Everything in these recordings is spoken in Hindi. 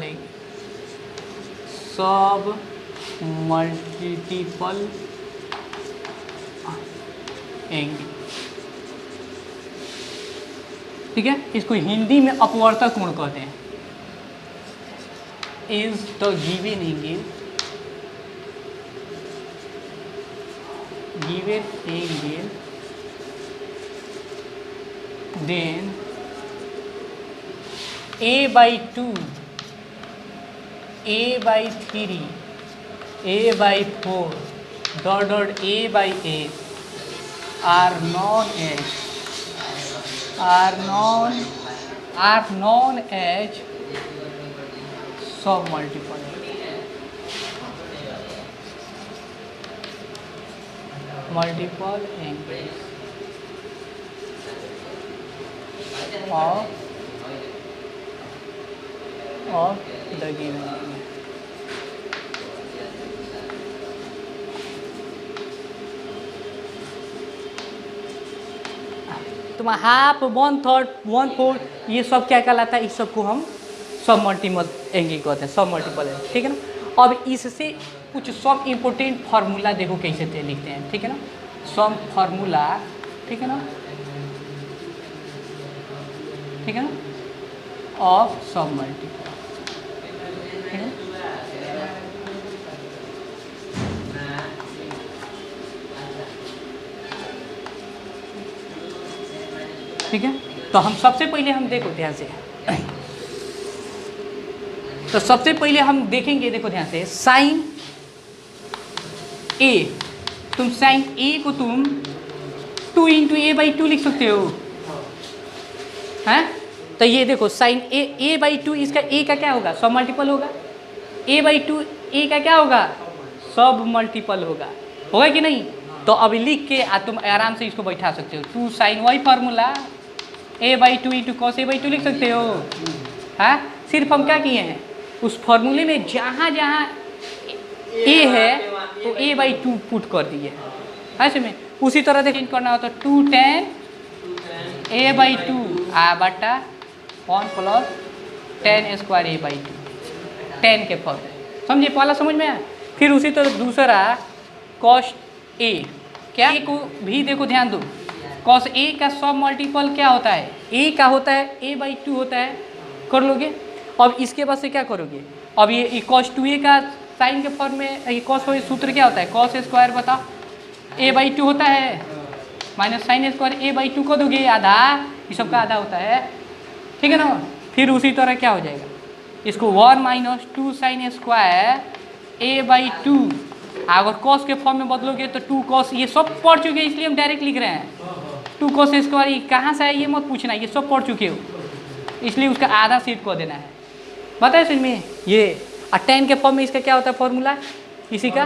मल्टीपल एंगल, सब मल्टीपल एंगल। ठीक है, इसको हिंदी में अपवर्तक कोण कहते हैं। Is the given angle, then a by 2, a by 3, a by 4 dot a by s are known as सब multiple angles of the given angle। तो हाफ, 1/3, 1/4 ये सब क्या कहलाता है? इस सब को हम सब मल्टीपल एंगल कहते हैं, सब मल्टीपल एंगल। ठीक है ना। अब इससे कुछ सब इम्पोर्टेंट फार्मूला देखो कैसे लिखते हैं। ठीक है ना, सब फार्मूला। ठीक है ना, ठीक है ना, ऑफ सब मल्टीपल। ठीक है, ठीक है। तो हम सबसे पहले हम देखो ध्यान से, तो सबसे पहले हम देखेंगे, देखो ध्यान से, साइन ए, तुम साइन ए को तुम 2 × a/2 लिख सकते हो, हैं? तो ये देखो साइन a/2, इसका a का क्या होगा? सब मल्टीपल होगा। a/2 a का क्या होगा? सब मल्टीपल होगा कि नहीं? तो अभी लिख के तुम आराम से इसको बैठा सकते हो। 2 sin, वही फार्मूला a/2 × cos a/2 लिख सकते हो। हाँ, सिर्फ हम क्या किए हैं, उस फार्मूले में जहाँ जहाँ a है तो a/2 पुट कर दिए। हाँ, इसमें उसी तरह देखिए करना होता है 2 tan a/2 बटा 1 + tan² a/2, tan के फॉर्म। समझे? पहला समझ में आया। फिर उसी तरह दूसरा cos a, क्या a को भी देखो ध्यान दो, cos a का सब मल्टीपल क्या होता है? a का होता है a/2 होता है। कर लोगे। अब इसके बाद से क्या करोगे? अब ये cos 2a का साइन के फॉर्म में, ये cos सूत्र क्या होता है? cos² बता a/2 होता है, माइनस sin² a/2 को दोगे आधा, ये सब का आधा होता है। ठीक है ना। फिर उसी तरह क्या हो जाएगा, इसको 1 - 2 sin² a/2, अगर cos के फॉर्म में बदलोगे तो 2 cos, ये सब पढ़ चुके हैं इसलिए हम डायरेक्ट लिख रहे हैं। 2 cos², कहाँ से है ये मत पूछना, ये सब पढ़ चुके हो, इसलिए उसका आधा सीट को देना है। बताए समझ में? ये tan के फॉर्म में इसका क्या होता है फॉर्मूला? इसी का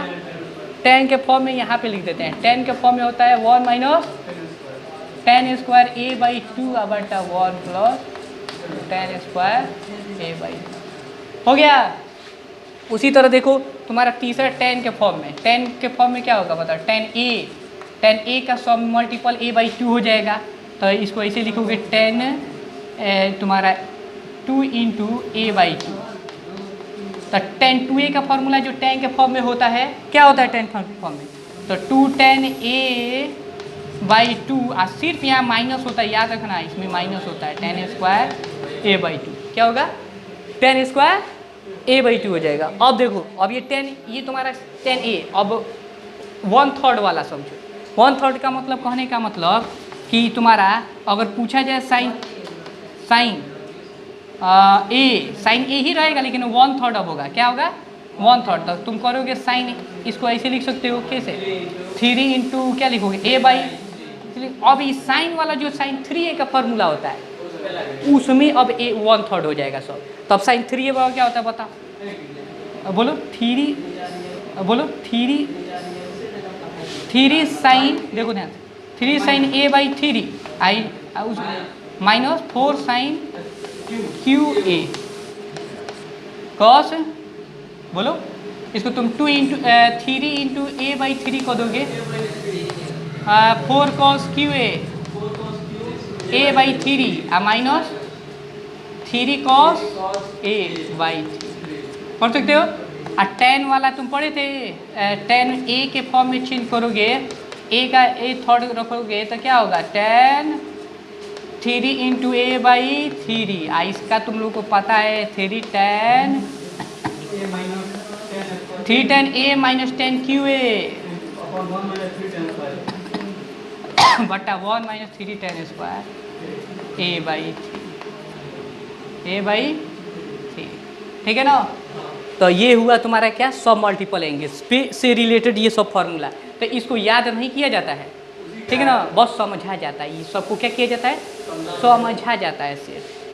tan के फॉर्म में यहाँ पे लिख देते हैं। tan के फॉर्म में होता है 1 - tan² a/2 बटा 1 + tan² a/2। हो गया। उसी तरह देखो तुम्हारा तीसरा tan के फॉर्म में, tan के फॉर्म में क्या होगा बताओ? tan a का सब मल्टीपल a/2 हो जाएगा। तो इसको ऐसे लिखोगे tan तुम्हारा 2 × a/2। तो tan 2a का फॉर्मूला जो tan के फॉर्म में होता है, क्या होता है tan के फॉर्म में? तो 2 tan a/2, सिर्फ यहाँ माइनस होता है, याद रखना, इसमें माइनस होता है, tan² a/2 क्या होगा? tan² a/2 हो जाएगा। अब देखो, अब ये ये तुम्हारा tan a, अब 1/3 वाला समझो। 1/3 का मतलब, कहने का मतलब कि तुम्हारा अगर पूछा जाए साइन a ही रहेगा, लेकिन 1/3 अब होगा, क्या होगा? 1/3। तक तुम करोगे साइन, इसको ऐसे लिख सकते हो, कैसे? 3 × क्या लिखोगे? a/, अब इस साइन वाला जो sin 3a का फॉर्मूला होता है, उसमें अब a 1/3 हो जाएगा सब। तब sin 3a क्या होता है बता? बोलो 3 sin, देखो ध्यान, 3 sin a/3 minus 4 sin qa cos, बोलो इसको तुम 3 × a/3 को दोगे, 4 cos qa a/3 minus 3 cos A by 3 पढ़ सकते हो। और tan वाला तुम पढ़े थे, tan A के फॉर्म में चेंज करोगे, A का A थर्ड रखोगे तो क्या होगा, tan 3 इंटू A बाई 3। इसका तुम लोग को पता है 3 tan A माइनस 10 QA बटा 1 minus 3 tan square A by 3, ठीक है ना। तो ये हुआ तुम्हारा क्या, सब मल्टीपल एंगल्स से रिलेटेड ये सब फॉर्मूला। तो इसको याद नहीं किया जाता है, ठीक है ना, बस समझा जाता है। ये सबको क्या किया जाता है, समझा जाता है सिर्फ।